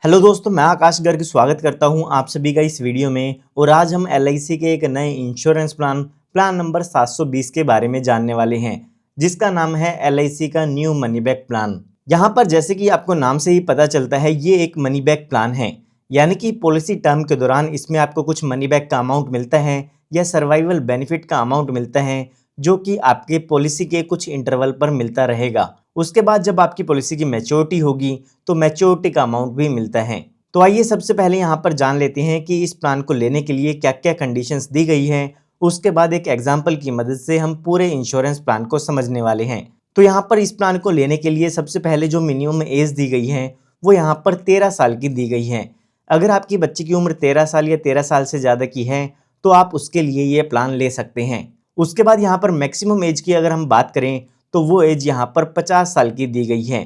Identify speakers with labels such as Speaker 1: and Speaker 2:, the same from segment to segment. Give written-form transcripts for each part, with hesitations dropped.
Speaker 1: Hello दोस्तों, मैं आकाश गर्ग स्वागत करता हूं आप सभी का इस वीडियो में। और आज हम एलआईसी के एक नए इंश्योरेंस प्लान नंबर 720 के बारे में जानने वाले हैं, जिसका नाम है एलआईसी का न्यू मनी बैक प्लान। यहां पर जैसे कि आपको नाम से ही पता चलता है, ये एक मनी बैक प्लान है, यानी कि पॉलिसी टर्म के दौरान इसमें आपको कुछ मनी बैक का अमाउंट मिलता है या सर्वाइवल बेनिफिट का अमाउंट मिलता है, जो कि आपके पॉलिसी के कुछ इंटरवल पर मिलता रहेगा। उसके बाद जब आपकी पॉलिसी की मैच्योरिटी होगी तो मैच्योरिटी का अमाउंट भी मिलता है। तो आइए सबसे पहले यहाँ पर जान लेते हैं कि इस प्लान को लेने के लिए क्या क्या कंडीशंस दी गई हैं। उसके बाद एक एग्जाम्पल की मदद से हम पूरे इंश्योरेंस प्लान को समझने वाले हैं। तो यहाँ पर इस प्लान को लेने के लिए सबसे पहले जो मिनिमम एज दी गई है वो यहाँ पर 13 साल की दी गई है। अगर आपकी बच्चे की उम्र 13 साल या 13 साल से ज़्यादा की है तो आप उसके लिए ये प्लान ले सकते हैं। उसके बाद यहाँ पर मैक्सिमम एज की अगर हम बात करें तो वो एज यहाँ पर 50 साल की दी गई है,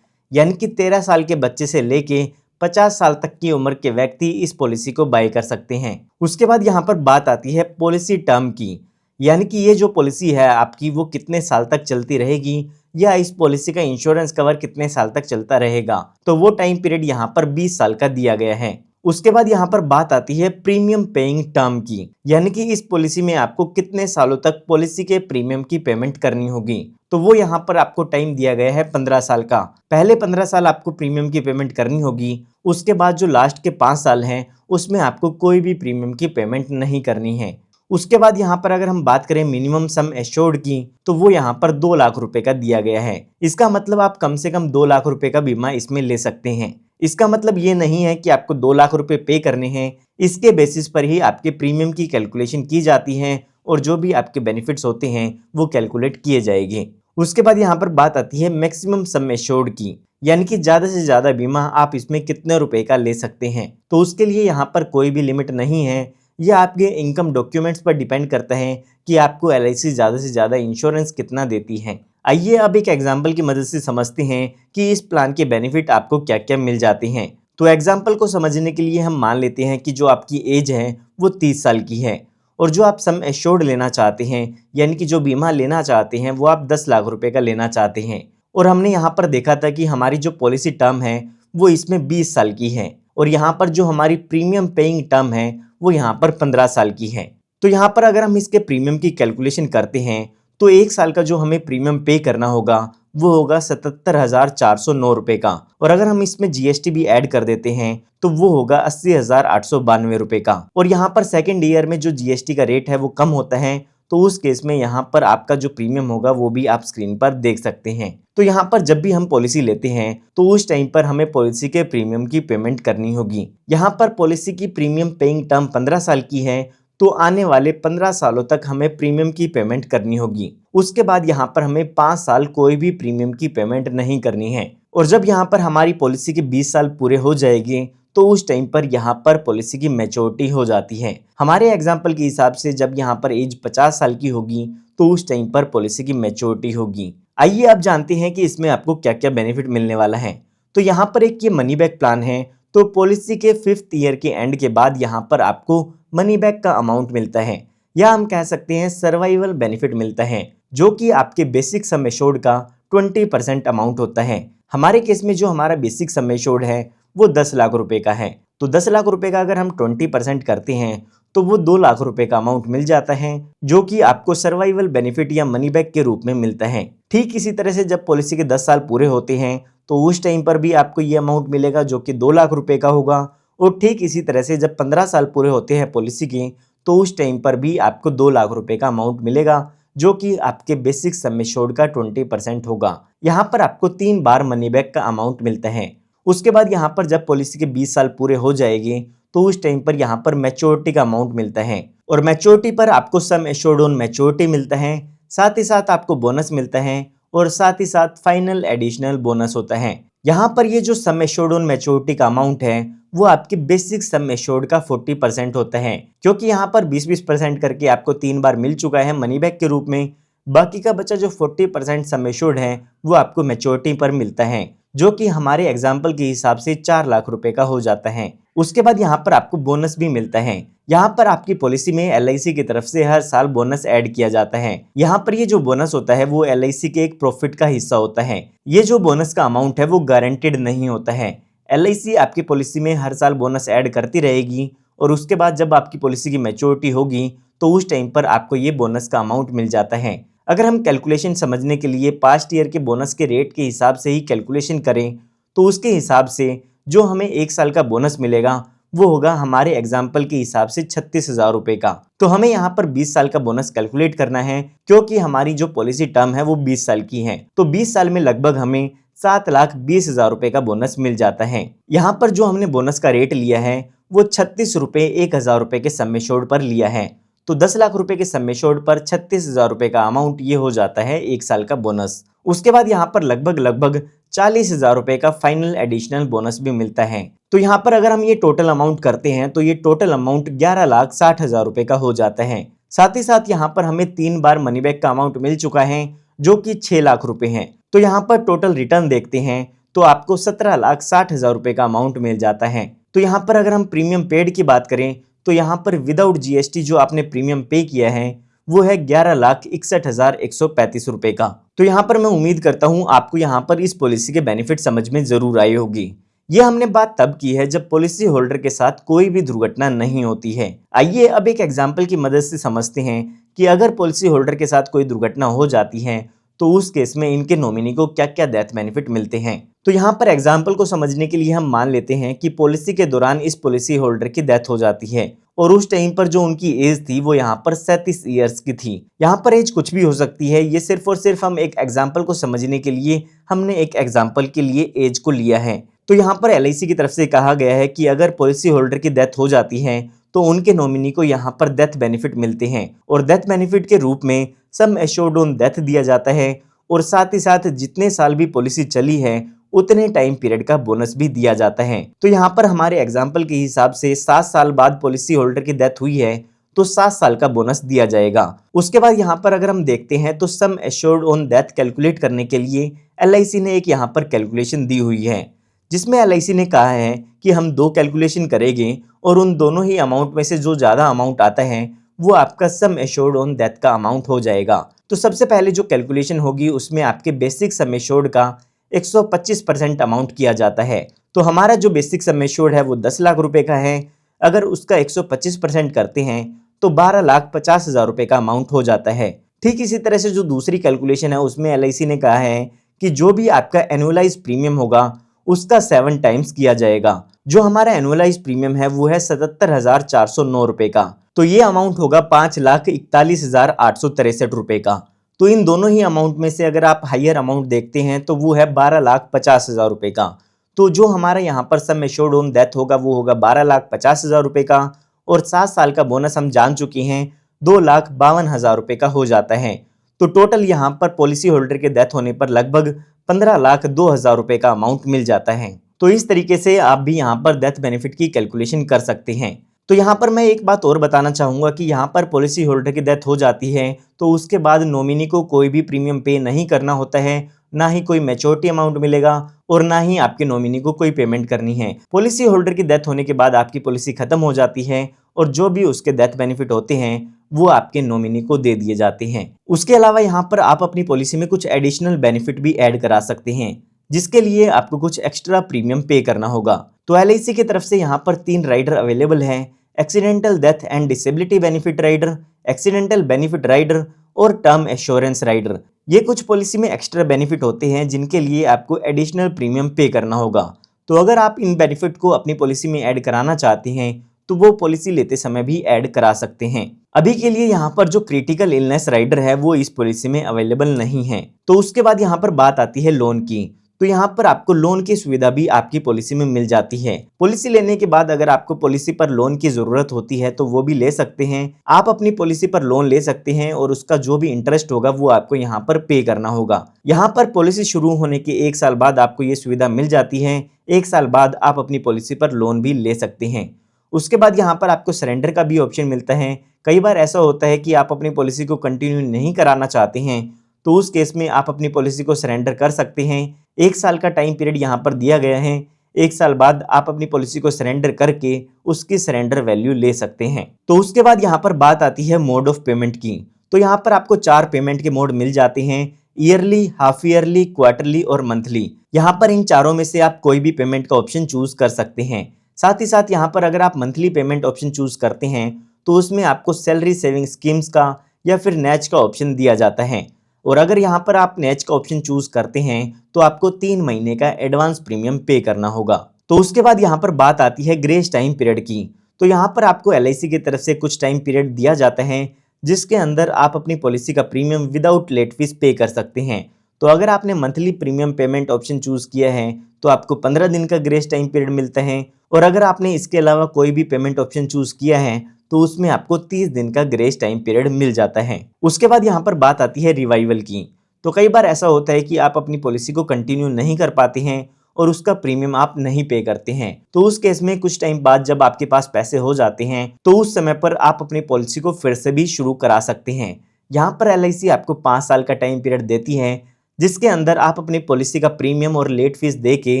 Speaker 1: यानी कि 13 साल के बच्चे से लेके 50 साल तक की उम्र के व्यक्ति इस पॉलिसी को बाय कर सकते हैं। उसके बाद यहाँ पर बात आती है पॉलिसी टर्म की, यानी कि ये जो पॉलिसी है आपकी वो कितने साल तक चलती रहेगी या इस पॉलिसी का इंश्योरेंस कवर कितने साल तक चलता रहेगा। तो वो टाइम पीरियड यहाँ पर 20 साल का दिया गया है। उसके बाद यहाँ पर बात आती है प्रीमियम पेइंग टर्म की, यानी कि इस पॉलिसी में आपको कितने सालों तक पॉलिसी के प्रीमियम की पेमेंट करनी होगी। तो वो यहाँ पर आपको टाइम दिया गया है 15 साल का। पहले 15 साल आपको प्रीमियम की पेमेंट करनी होगी। उसके बाद जो लास्ट के 5 साल हैं उसमें आपको कोई भी प्रीमियम की पेमेंट नहीं करनी है। उसके बाद यहाँ पर अगर हम बात करें मिनिमम सम एश्योर्ड की, तो वो यहाँ पर 2 लाख रुपए का दिया गया है। इसका मतलब आप कम से कम 2 लाख रुपए का बीमा इसमें ले सकते हैं। इसका मतलब ये नहीं है कि आपको 2 लाख रुपए पे करने हैं। इसके बेसिस पर ही आपके प्रीमियम की कैलकुलेशन की जाती है और जो भी आपके बेनिफिट्स होते हैं वो कैलकुलेट किए जाएंगे। उसके बाद यहाँ पर बात आती है मैक्सिमम सम एश्योर्ड की, यानी कि ज़्यादा से ज़्यादा बीमा आप इसमें कितने रुपए का ले सकते हैं। तो उसके लिए यहाँ पर कोई भी लिमिट नहीं है। यह आपके इनकम डॉक्यूमेंट्स पर डिपेंड करता है कि आपको एलआईसी ज़्यादा से ज़्यादा इंश्योरेंस कितना देती है। आइए अब एक एग्जाम्पल की मदद से समझते हैं कि इस प्लान के बेनिफिट आपको क्या क्या मिल जाते हैं। तो एग्जाम्पल को समझने के लिए हम मान लेते हैं कि जो आपकी एज है वो 30 साल की है और जो आप सम एश्योर्ड लेना चाहते हैं, यानी कि जो बीमा लेना चाहते हैं, वो आप 10 लाख रुपए का लेना चाहते हैं। और हमने यहाँ पर देखा था कि हमारी जो पॉलिसी टर्म है वो इसमें 20 साल की है और यहाँ पर जो हमारी प्रीमियम पेइंग टर्म है वो यहाँ पर 15 साल की है। तो यहाँ पर अगर हम इसके प्रीमियम की कैलकुलेशन करते हैं तो 1 साल का जो हमें प्रीमियम पे करना होगा वो होगा 77,409 रुपये का। और अगर हम इसमें जीएसटी भी ऐड कर देते हैं तो वो होगा 80,892 रुपये का। और यहाँ पर सेकेंड ईयर में जो जीएसटी का रेट है वो कम होता है, तो उस केस में यहाँ पर आपका जो प्रीमियम होगा वो भी आप स्क्रीन पर देख सकते हैं। तो यहाँ पर जब भी हम पॉलिसी लेते हैं तो उस टाइम पर हमें पॉलिसी के प्रीमियम की पेमेंट करनी होगी। यहाँ पर पॉलिसी की प्रीमियम पेइंग टर्म 15 साल की है, तो आने वाले 15 सालों तक हमें प्रीमियम की पेमेंट करनी होगी। उसके बाद यहाँ पर हमें 5 साल कोई भी प्रीमियम की पेमेंट नहीं करनी है। और जब यहाँ पर हमारी पॉलिसी के 20 साल पूरे हो जाएंगे तो उस टाइम पर यहाँ पर पॉलिसी की मैच्योरिटी हो जाती है। हमारे एग्जाम्पल के हिसाब से जब यहाँ पर एज 50 साल की होगी तो उस टाइम पर पॉलिसी की मैच्योरिटी होगी। आइए अब जानते हैं कि इसमें आपको क्या क्या बेनिफिट मिलने वाला है। तो यहाँ पर एक ये मनी बैक प्लान है, तो पॉलिसी के 5th ईयर के एंड के बाद यहाँ पर आपको मनी बैक का अमाउंट मिलता है, या हम कह सकते हैं सर्वाइवल बेनिफिट मिलता है, जो कि आपके बेसिक सम एश्योर्ड का 20% अमाउंट होता है। हमारे केस में जो हमारा बेसिक सम एश्योर्ड है वो 10 लाख रुपए का है, तो 10 लाख रुपए का अगर हम 20% करते हैं तो वो 2 लाख रुपए का अमाउंट मिल जाता है, जो कि आपको सर्वाइवल बेनिफिट या मनी बैक के रूप में मिलता है। ठीक इसी तरह से जब पॉलिसी के 10 साल पूरे होते हैं तो उस टाइम पर भी आपको ये अमाउंट मिलेगा, जो कि 2 लाख रुपए का होगा। और ठीक इसी तरह से जब 15 साल पूरे होते हैं पॉलिसी के, तो उस टाइम पर भी आपको 2 लाख रुपए का अमाउंट मिलेगा, जो कि आपके बेसिक सम एश्योर्ड का 20% होगा। यहाँ पर आपको 3 बार मनी बैक का अमाउंट मिलता है। उसके बाद यहाँ पर जब पॉलिसी के 20 साल पूरे हो जाएंगे तो उस टाइम पर यहाँ पर मैच्योरिटी का अमाउंट मिलता है, और मैच्योरिटी पर आपको सम एश्योर्ड ऑन मैच्योरिटी मिलता है, साथ ही साथ आपको बोनस मिलता है और साथ ही साथ फाइनल एडिशनल बोनस होता है। यहाँ पर ये जो सम एश्योर्ड ऑन मैच्योरिटी का अमाउंट है वो आपके बेसिक सम एश्योर्ड का 40% होता है, क्योंकि यहाँ पर 20-20% करके आपको 3 बार मिल चुका है मनी बैक के रूप में। बाकी का बचा जो 40% सम एश्योर्ड है वो आपको मैच्योरिटी पर मिलता है, जो कि हमारे एग्जाम्पल के हिसाब से 4 लाख रुपए का हो जाता है। उसके बाद यहाँ पर आपको बोनस भी मिलता है। यहाँ पर आपकी पॉलिसी में एलआईसी की तरफ से हर साल बोनस ऐड किया जाता है। यहाँ पर ये जो बोनस होता है वो एलआईसी के एक प्रॉफिट का हिस्सा होता है। ये जो बोनस का अमाउंट है वो गारंटेड नहीं होता है। LIC आपकी पॉलिसी में हर साल बोनस ऐड करती रहेगी और उसके बाद जब आपकी पॉलिसी की मैच्योरिटी होगी तो उस टाइम पर आपको ये बोनस का अमाउंट मिल जाता है। अगर हम कैलकुलेशन समझने के लिए पास्ट ईयर के बोनस के रेट के हिसाब से ही कैलकुलेशन करें तो उसके हिसाब से जो हमें एक साल का बोनस मिलेगा वो होगा हमारे एग्जाम्पल के हिसाब से 36,000 रुपए का। तो हमें यहाँ पर 20 साल का बोनस कैलकुलेट करना है क्योंकि हमारी जो पॉलिसी टर्म है वो 20 साल की है। तो 20 साल में लगभग हमें 7,20,000 रुपए का बोनस मिल जाता है। यहाँ पर जो हमने बोनस का रेट लिया है वो 36 रुपए 1,000 रुपए के सम एश्योर्ड पर लिया है। तो 10 लाख रुपए के सम एश्योर्ड पर 36,000 रुपए का अमाउंट ये हो जाता है एक साल का बोनस। उसके बाद यहाँ पर लगभग 40,000 रुपए का फाइनल एडिशनल बोनस भी मिलता है। तो यहाँ पर अगर हम ये टोटल अमाउंट करते हैं तो ये टोटल अमाउंट 11,60,000 रुपए का हो जाता है। साथ ही साथ यहाँ पर हमें 3 बार मनी बैक का अमाउंट मिल चुका है जो कि 6 लाख रुपए है। तो यहाँ पर टोटल रिटर्न देखते हैं तो आपको 17,60,000 रुपए का अमाउंट मिल जाता है। तो यहाँ पर अगर हम प्रीमियम पेड की बात करें तो यहाँ पर विदाउट GST जो आपने प्रीमियम पे किया है वो है 11,61,135 रुपए का। तो यहाँ पर मैं उम्मीद करता हूँ आपको यहाँ पर इस पॉलिसी के बेनिफिट समझ में जरूर आई होगी। ये हमने बात तब की है जब पॉलिसी होल्डर के साथ कोई भी दुर्घटना नहीं होती है। आइए अब एक एग्जाम्पल की मदद से समझते हैं कि अगर पॉलिसी होल्डर के साथ कोई दुर्घटना हो जाती है तो उस केस में इनके नॉमिनी को क्या क्या डेथ बेनिफिट मिलते हैं। तो यहाँ पर एग्जाम्पल को समझने के लिए हम मान लेते हैं कि पॉलिसी के दौरान इस पॉलिसी होल्डर की डेथ हो जाती है और उस टाइम पर जो उनकी एज थी वो यहाँ पर 37 ईयर्स की थी। यहाँ पर एज कुछ भी हो सकती है, ये सिर्फ और सिर्फ हम एक एग्जाम्पल को समझने के लिए हमने एक एग्जाम्पल के लिए एज को लिया है। तो यहाँ पर LIC की तरफ से कहा गया है कि अगर पॉलिसी होल्डर की डेथ हो जाती है तो उनके नॉमिनी को यहाँ पर डेथ बेनिफिट मिलते हैं और डेथ बेनिफिट के रूप में सम एश्योर्ड ऑन डेथ दिया जाता है और साथ ही साथ जितने साल भी पॉलिसी चली है उतने टाइम पीरियड का बोनस भी दिया जाता है। तो यहाँ पर हमारे एग्जाम्पल के हिसाब से 7 साल बाद पॉलिसी होल्डर की डेथ हुई है तो 7 साल का बोनस दिया जाएगा। उसके बाद यहाँ पर अगर हम देखते हैं तो sum assured on death calculate करने के लिए LIC ने एक यहाँ पर कैलकुलेशन दी हुई है जिसमें LIC ने कहा है कि हम 2 कैलकुलेशन करेंगे और उन दोनों ही अमाउंट में से जो ज़्यादा अमाउंट आता है वो आपका सम एश्योर्ड ऑन डेथ का अमाउंट हो जाएगा। तो सबसे पहले जो कैलकुलेशन होगी उसमें आपके बेसिक सम एश्योर्ड का 125% अमाउंट किया जाता है। तो हमारा जो बेसिक सम एश्योर्ड है वो 10 लाख रुपए का है। अगर उसका 125% करते हैं तो 12,50,000 रुपए का अमाउंट हो जाता है। ठीक इसी तरह से जो दूसरी कैलकुलेशन है उसमें LIC ने कहा है कि जो भी आपका एनुअलाइज प्रीमियम होगा उसका 7 टाइम्स किया जाएगा। जो हमारा एनुअलाइज प्रीमियम है वो है 77,409 रुपए का। तो ये अमाउंट होगा 5,41,863 रुपए का। तो इन दोनों ही अमाउंट में से अगर आप हाईयर अमाउंट देखते हैं तो वो है 12,50,000 रुपए का। तो जो हमारा यहाँ पर सम एश्योर्ड ऑन डेथ होगा वो होगा 12,50,000 रुपए का और 7 साल का बोनस हम जान चुके हैं 2,52,000 रुपए का हो जाता है। तो टोटल यहाँ पर पॉलिसी होल्डर के डेथ होने पर लगभग 15,02,000 रुपए का अमाउंट मिल जाता है। तो इस तरीके से आप भी यहाँ पर डेथ बेनिफिट की कैलकुलेशन कर सकते हैं। तो यहाँ पर मैं एक बात और बताना चाहूँगा कि यहाँ पर पॉलिसी होल्डर की डेथ हो जाती है तो उसके बाद नॉमिनी को कोई भी प्रीमियम पे नहीं करना होता है, ना ही कोई मैच्योरिटी अमाउंट मिलेगा और ना ही आपके नॉमिनी को कोई पेमेंट करनी है। पॉलिसी होल्डर की डेथ होने के बाद आपकी पॉलिसी खत्म हो जाती है और जो भी उसके डेथ बेनिफिट होते हैं वो आपके नॉमिनी को दे दिए जाते हैं। उसके अलावा यहाँ पर आप अपनी पॉलिसी में कुछ एडिशनल बेनिफिट भी ऐड करा सकते हैं जिसके लिए आपको कुछ एक्स्ट्रा प्रीमियम पे करना होगा। तो LIC की तरफ से यहाँ पर 3 राइडर अवेलेबल हैं, accidental death and disability benefit rider, accidental benefit rider और टर्म एश्योरेंस राइडर। ये कुछ पॉलिसी में एक्स्ट्रा बेनिफिट होते हैं जिनके लिए आपको एडिशनल प्रीमियम पे करना होगा। तो अगर आप इन बेनिफिट को अपनी पॉलिसी में ऐड कराना चाहते हैं तो वो पॉलिसी लेते समय भी ऐड करा सकते हैं। अभी के लिए यहाँ पर जो क्रिटिकल इलनेस राइडर है वो इस पॉलिसी में अवेलेबल नहीं है। तो उसके बाद यहाँ पर बात आती है लोन की। तो यहाँ पर आपको लोन की सुविधा भी आपकी पॉलिसी में मिल जाती है। पॉलिसी लेने के बाद अगर आपको पॉलिसी पर लोन की जरूरत होती है तो वो भी ले सकते हैं। आप अपनी पॉलिसी पर लोन ले सकते हैं और उसका जो भी इंटरेस्ट होगा वो आपको यहाँ पर पे करना होगा। यहाँ पर पॉलिसी शुरू होने के 1 साल बाद आपको ये सुविधा मिल जाती है। 1 साल बाद आप अपनी पॉलिसी पर लोन भी ले सकते हैं। उसके बाद यहाँ पर आपको सरेंडर का भी ऑप्शन मिलता है। कई बार ऐसा होता है कि आप अपनी पॉलिसी को कंटिन्यू नहीं कराना चाहते हैं तो उस केस में आप अपनी पॉलिसी को सरेंडर कर सकते हैं। 1 साल का टाइम पीरियड यहाँ पर दिया गया है। 1 साल बाद आप अपनी पॉलिसी को सरेंडर करके उसकी सरेंडर वैल्यू ले सकते हैं। तो उसके बाद यहाँ पर बात आती है मोड ऑफ पेमेंट की। तो यहाँ पर आपको 4 पेमेंट के मोड मिल जाते हैं। ईयरली, हाफ ईयरली, क्वार्टरली और मंथली। यहाँ पर इन चारों में से आप कोई भी पेमेंट का ऑप्शन चूज कर सकते हैं। साथ ही साथ यहाँ पर अगर आप मंथली पेमेंट ऑप्शन चूज करते हैं तो उसमें आपको सैलरी सेविंग स्कीम्स का या फिर नैच का ऑप्शन दिया जाता है। और अगर यहाँ पर आप नैच का ऑप्शन चूज करते हैं तो आपको 3 महीने का एडवांस प्रीमियम पे करना होगा। तो उसके बाद यहाँ पर बात आती है ग्रेस टाइम पीरियड की। तो यहाँ पर आपको LIC की तरफ से कुछ टाइम पीरियड दिया जाता है जिसके अंदर आप अपनी पॉलिसी का प्रीमियम विदाउट लेट फीस पे कर सकते हैं। तो अगर आपने monthly premium payment option choose किया है तो आपको 15 दिन का ग्रेस टाइम पीरियड मिलता है, और अगर आपने इसके अलावा कोई भी पेमेंट ऑप्शन चूज किया है तो उसमें आपको 30 दिन का ग्रेस टाइम पीरियड मिल जाता है। उसके बाद यहाँ पर बात आती है रिवाइवल की। तो कई बार ऐसा होता है कि आप अपनी पॉलिसी को कंटिन्यू नहीं कर पाते हैं और उसका प्रीमियम आप नहीं पे करते हैं। तो उस केस में कुछ टाइम बाद जब आपके पास पैसे हो जाते हैं तो उस समय पर आप अपनी पॉलिसी को फिर से भी शुरू करा सकते हैं। यहाँ पर LIC आपको 5 साल का टाइम पीरियड देती है जिसके अंदर आप अपनी पॉलिसी का प्रीमियम और लेट फीस दे के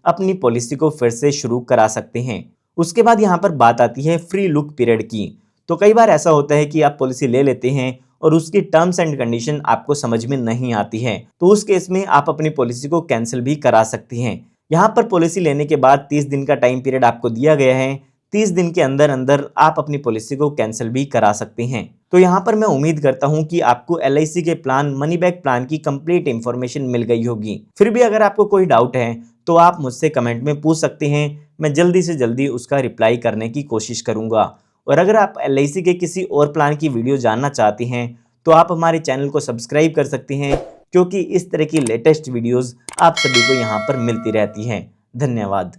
Speaker 1: अपनी पॉलिसी को फिर से शुरू करा सकते हैं। उसके बाद यहाँ पर बात आती है फ्री लुक पीरियड की। तो कई बार ऐसा होता है कि आप पॉलिसी ले लेते हैं और उसकी टर्म्स एंड कंडीशन आपको समझ में नहीं आती है, तो उस केस में आप अपनी पॉलिसी को कैंसिल भी करा सकते हैं। यहाँ पर पॉलिसी लेने के बाद 30 दिन का टाइम पीरियड आपको दिया गया है। 30 दिन के अंदर अंदर आप अपनी पॉलिसी को कैंसिल भी करा सकते हैं। तो यहाँ पर मैं उम्मीद करता हूँ कि आपको LIC के प्लान मनी बैक प्लान की कंप्लीट इन्फॉर्मेशन मिल गई होगी। फिर भी अगर आपको कोई डाउट है तो आप मुझसे कमेंट में पूछ सकते हैं, मैं जल्दी से जल्दी उसका रिप्लाई करने की कोशिश करूँगा। और अगर आप LIC के किसी और प्लान की वीडियो जानना चाहते हैं तो आप हमारे चैनल को सब्सक्राइब कर सकते हैं, क्योंकि इस तरह की लेटेस्ट वीडियोस आप सभी को यहाँ पर मिलती रहती हैं। धन्यवाद।